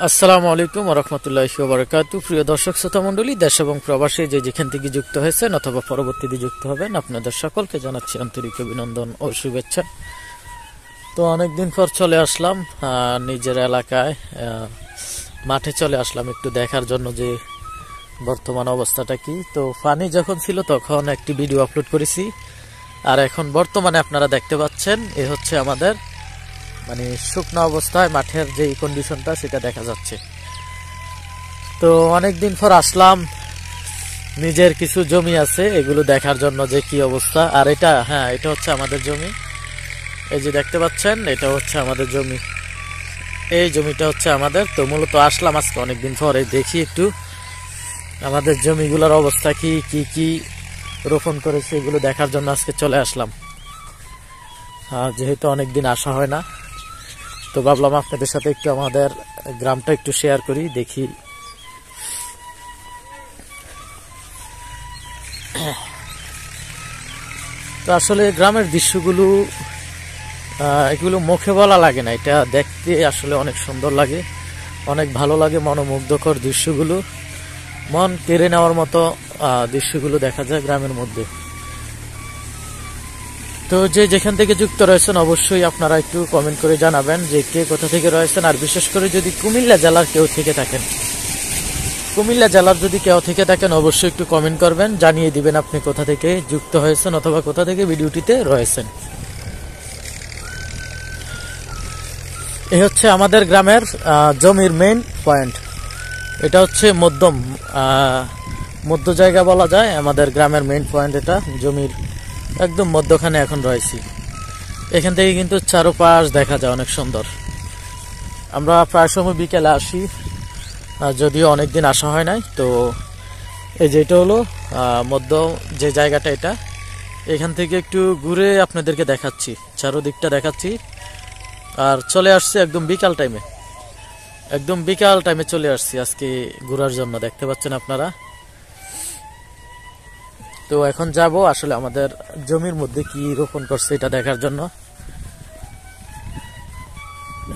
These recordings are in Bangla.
আসসালামু আলাইকুম ওয়া রাহমাতুল্লাহি ওয়া বারাকাতুহু। প্রিয় দর্শক শ্রোতা মণ্ডলী, দেশ এবং প্রবাসী যে যেখান থেকে যুক্ত হয়েছেন অথবা পরবর্তীতে যুক্ত হবেন, আপনাদের সকলকে জানাচ্ছি আন্তরিক অভিনন্দন ও শুভেচ্ছা। তো অনেকদিন পর চলে আসলাম নিজের এলাকায়, মাঠে চলে আসলাম একটু দেখার জন্য যে বর্তমান অবস্থাটা কি। তো পানি যখন ছিল তখন একটি ভিডিও আপলোড করেছি, আর এখন বর্তমানে আপনারা দেখতে পাচ্ছেন এ হচ্ছে আমাদের মানে শুকনো অবস্থায় মাঠের যে কন্ডিশনটা সেটা দেখা যাচ্ছে। তো অনেকদিন পর আসলাম, নিজের কিছু জমি আছে এগুলো দেখার জন্য যে কি অবস্থা। আর এটা এটা হচ্ছে আমাদের জমি, এই যে দেখতে পাচ্ছেন এটা হচ্ছে আমাদের জমি, এই জমিটা হচ্ছে আমাদের। তো মূলত আসলাম আজকে অনেকদিন পরে, দেখি একটু আমাদের জমিগুলোর অবস্থা কি কি কি রোপণ করেছে এগুলো দেখার জন্য আজকে চলে আসলাম। যেহেতু অনেকদিন আসা হয় না, তো ভাবলাম আপনাদের সাথে একটু আমাদের গ্রামটা একটু শেয়ার করি, দেখি তো আসলে গ্রামের দৃশ্যগুলো এগুলো মুখে বলা লাগে না, এটা দেখতে আসলে অনেক সুন্দর লাগে, অনেক ভালো লাগে। মনোমুগ্ধকর দৃশ্যগুলো, মন কেড়ে নেওয়ার মতো দৃশ্যগুলো দেখা যায় গ্রামের মধ্যে। তো যে যেখান থেকে যুক্ত রয়েছেন অবশ্যই আপনারা একটু কমেন্ট করে জানাবেন যে কে কোথা থেকে রয়েছেন। আর বিশেষ করে যদি কুমিল্লা জেলার কেউ থেকে থাকেন, কুমিল্লা জেলার যদি কেউ থেকে থাকেন অবশ্যই একটু কমেন্ট করবেন, জানিয়ে দিবেন আপনি কোথা থেকে যুক্ত হয়েছেন অথবা কোথা থেকে ভিডিওটিতে রয়েছেন। এই হচ্ছে আমাদের গ্রামের জমির মেইন পয়েন্ট, এটা হচ্ছে মধ্য জায়গা বলা যায় আমাদের গ্রামের মেইন পয়েন্ট। এটা জমির একদম মধ্যখানে এখন রয়েছি। এখান থেকে কিন্তু চারপাশ দেখা যায় অনেক সুন্দর। আমরা প্রায় সময় বিকেলে আসি, যদিও অনেকদিন আসা হয় নাই। তো এই যে এটা হলো মধ্য যে জায়গাটা, এটা এখান থেকে একটু ঘুরে আপনাদেরকে দেখাচ্ছি, চারোদিকটা দেখাচ্ছি। আর চলে আসছে একদম বিকাল টাইমে, একদম বিকাল টাইমে চলে আসছি আজকে ঘোরার জন্য, দেখতে পাচ্ছেন আপনারা। তো এখন যাব আসলে আমাদের জমির মধ্যে কি রোপণ করছে এটা দেখার জন্য।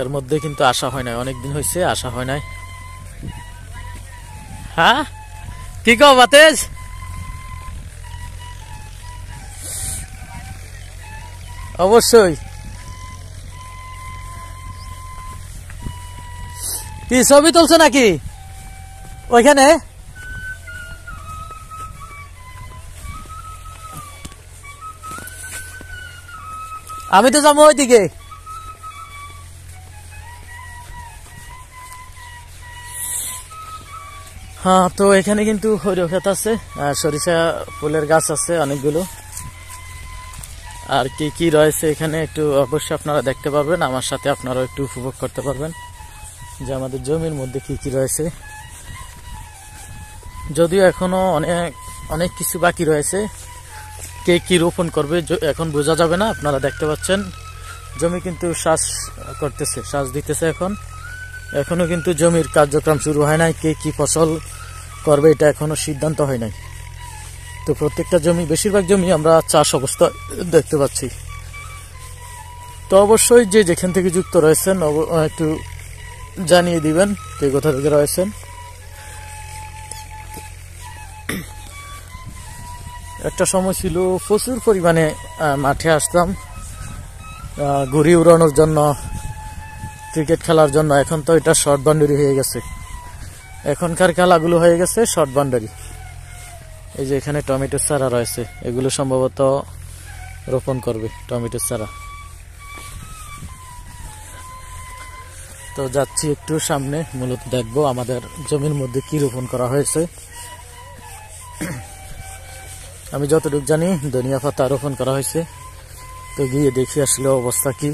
এর মধ্যে কিন্তু আসা হয় নাই, অনেকদিন হয়েছে আসা হয় নাই। হ্যাঁ কি কও বাতেজ? অবশ্যই। কি ছবি তুলছো নাকি ওইখানে? আমি তো যাবো ওইদিকে। তো এখানে কিন্তু সরিষা ক্ষেত আছে, সরিষা ফুলের গাছ আছে অনেকগুলো। আর কি কি রয়েছে এখানে একটু অবশ্যই আপনারা দেখতে পারবেন, আমার সাথে আপনারা একটু উপভোগ করতে পারবেন যে আমাদের জমির মধ্যে কি কি রয়েছে। যদিও এখনো অনেক অনেক কিছু বাকি রয়েছে, কে কি রোপণ করবে এখন বোঝা যাবে না। আপনারা দেখতে পাচ্ছেন জমি কিন্তু শ্বাস করতেছে, শ্বাস দিতেছে। এখনো কিন্তু জমির কার্যক্রম শুরু হয় নাই, কে কি ফসল করবে এটা এখনো সিদ্ধান্ত হয় নাই। তো প্রত্যেকটা জমি, বেশিরভাগ জমি আমরা চাষ অবস্থা দেখতে পাচ্ছি। তো অবশ্যই যে যেখান থেকে যুক্ত রয়েছেন একটু জানিয়ে দিবেন কে কোথা থেকে রয়েছেন। একটা সময় ছিল প্রচুর পরিমাণে মাঠে আসতাম ঘুড়ি উড়ানোর জন্য, ক্রিকেট খেলার জন্য। এখন তো এটা শর্ট বাউন্ডারি হয়ে গেছে, এখনকার খেলাগুলো হয়ে গেছে শর্ট বাউন্ডারি। এই যে এখানে টমেটোর চারা রয়েছে, এগুলো সম্ভবত রোপণ করবে টমেটোর চারা। তো যাচ্ছি একটু সামনে, মূলত দেখবো আমাদের জমির মধ্যে কি রোপণ করা হয়েছে। আমি যতটুকু জানি ধনিয়া পাতা রোপণ করা হয়েছে। তো গিয়ে দেখি আসলে অবস্থা কি,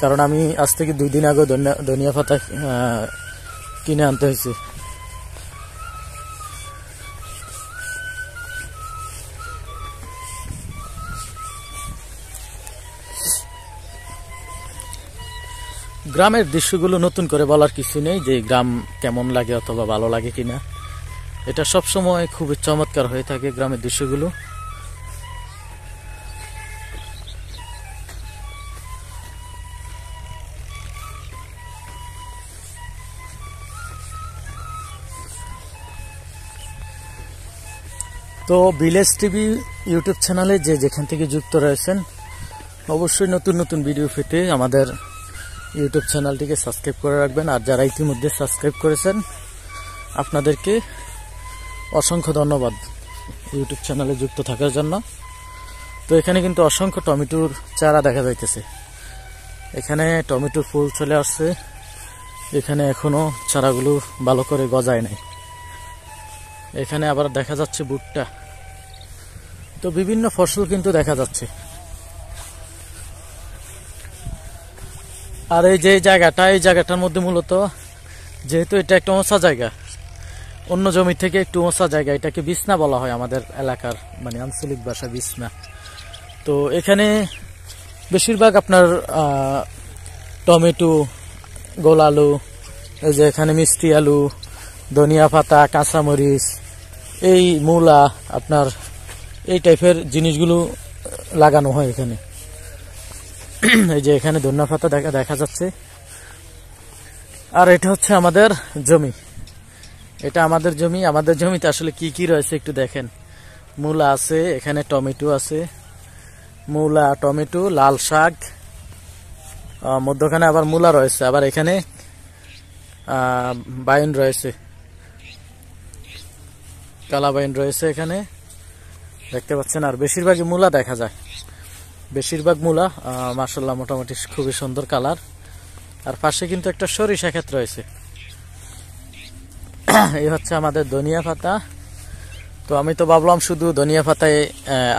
কারণ আমি আজ থেকে 2 দিন আগে ধনিয়া পাতা কিনে আনতে হয়েছে। গ্রামের দৃশ্যগুলো নতুন করে বলার কিছু নেই, যে গ্রাম কেমন লাগে অথবা ভালো লাগে কিনা, এটা সবসময় খুবই চমৎকার হয়ে থাকে গ্রামের দৃশ্যগুলো। তো ভিলেজ টিভি ইউটিউব চ্যানেলে যে যেখান থেকে যুক্ত রয়েছেন অবশ্যই নতুন নতুন ভিডিও পেতে আমাদের ইউটিউব চ্যানেলটিকে সাবস্ক্রাইব করে রাখবেন। আর যারা ইতিমধ্যে সাবস্ক্রাইব করেছেন আপনাদেরকে অসংখ্য ধন্যবাদ ইউটিউব চ্যানেলে যুক্ত থাকার জন্য। তো এখানে কিন্তু অসংখ্য টমেটোর চারা দেখা যাইতেছে। এখানে টমেটোর ফুল চলে আসছে, এখানে এখনো চারাগুলো ভালো করে গজায় নাই। এখানে আবার দেখা যাচ্ছে ভুট্টা। তো বিভিন্ন ফসল কিন্তু দেখা যাচ্ছে। আর এই যে জায়গাটার মধ্যে মূলত যেহেতু এটা একটা উঁচা জায়গা, অন্য জমি থেকে একটু উঁচা জায়গা, এটাকে বিছনা বলা হয় আমাদের এলাকার মানে আঞ্চলিক ভাষা বিছনা। তো এখানে বেশিরভাগ আপনার টমেটো, গোল আলু, এই যে এখানে মিষ্টি আলু, ধনিয়া পাতা, কাঁচামরিচ, এই মূলা, আপনার এই টাইপের জিনিসগুলো লাগানো হয় এখানে। এই যে এখানে ধনিয়া পাতা দেখা যাচ্ছে। আর এটা হচ্ছে আমাদের জমি, এটা আমাদের জমি। আমাদের জমিতে আসলে কি কি রয়েছে একটু দেখেন। মূলা আছে, এখানে টমেটো আছে, মূলা, টমেটো, লাল শাক, মধ্যখানে আবার মূলা রয়েছে, আবার এখানে বাইন রয়েছে, কালা বাইন রয়েছে এখানে দেখতে পাচ্ছেন। আর বেশিরভাগই মূলা দেখা যায়, বেশিরভাগ মূলা মাশাআল্লাহ মোটামুটি খুবই সুন্দর কালার। আর পাশে কিন্তু একটা সরিষা ক্ষেত রয়েছে। এই হচ্ছে আমাদের ধনিয়া পাতা। তো আমি তো ভাবলাম শুধু ধনিয়া পাতায়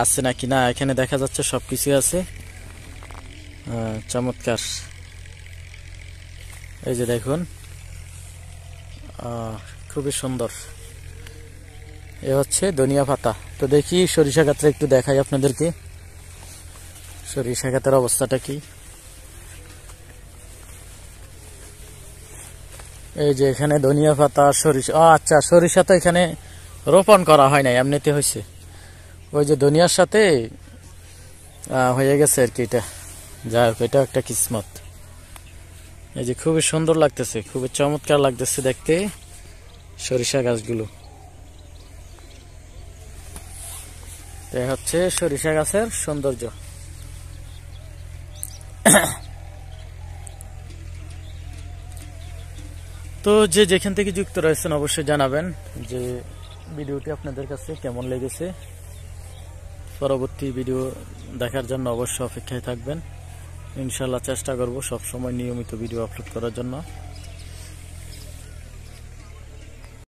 আছে নাকি, না, এখানে দেখা যাচ্ছে সবকিছু আছে। চমৎকার, এই যে দেখুন, খুবই সুন্দর। এ হচ্ছে ধনিয়া পাতা। তো দেখি সরিষা ক্ষেত্রে একটু দেখাই আপনাদেরকে সরিষা ক্ষেতের অবস্থাটা কি। এই যে এখানে ধনিয়া পাতা, সরিষা। আচ্ছা, সরিষা তো এখানে রোপণ করা হয় নাই, এমনিতে হয়েছে। ওই যে ধনিয়ার সাথে হয়ে গেছে আর কি। এটা যাই হোক, এটা একটা কিসমত। এই যে খুবই সুন্দর লাগতেছে, খুবই চমৎকার লাগতেছে দেখতে সরিষা গাছগুলো। এই হচ্ছে সরিষা গাছের সৌন্দর্য। তো যে যেখান থেকে যুক্ত রয়েছেন অবশ্যই জানাবেন যে ভিডিওটি আপনাদের কাছে কেমন লেগেছে। পরবর্তী ভিডিও দেখার জন্য অবশ্যই অপেক্ষায় থাকবেন। ইনশাআল্লাহ চেষ্টা করব সবসময় নিয়মিত ভিডিও আপলোড করার জন্য।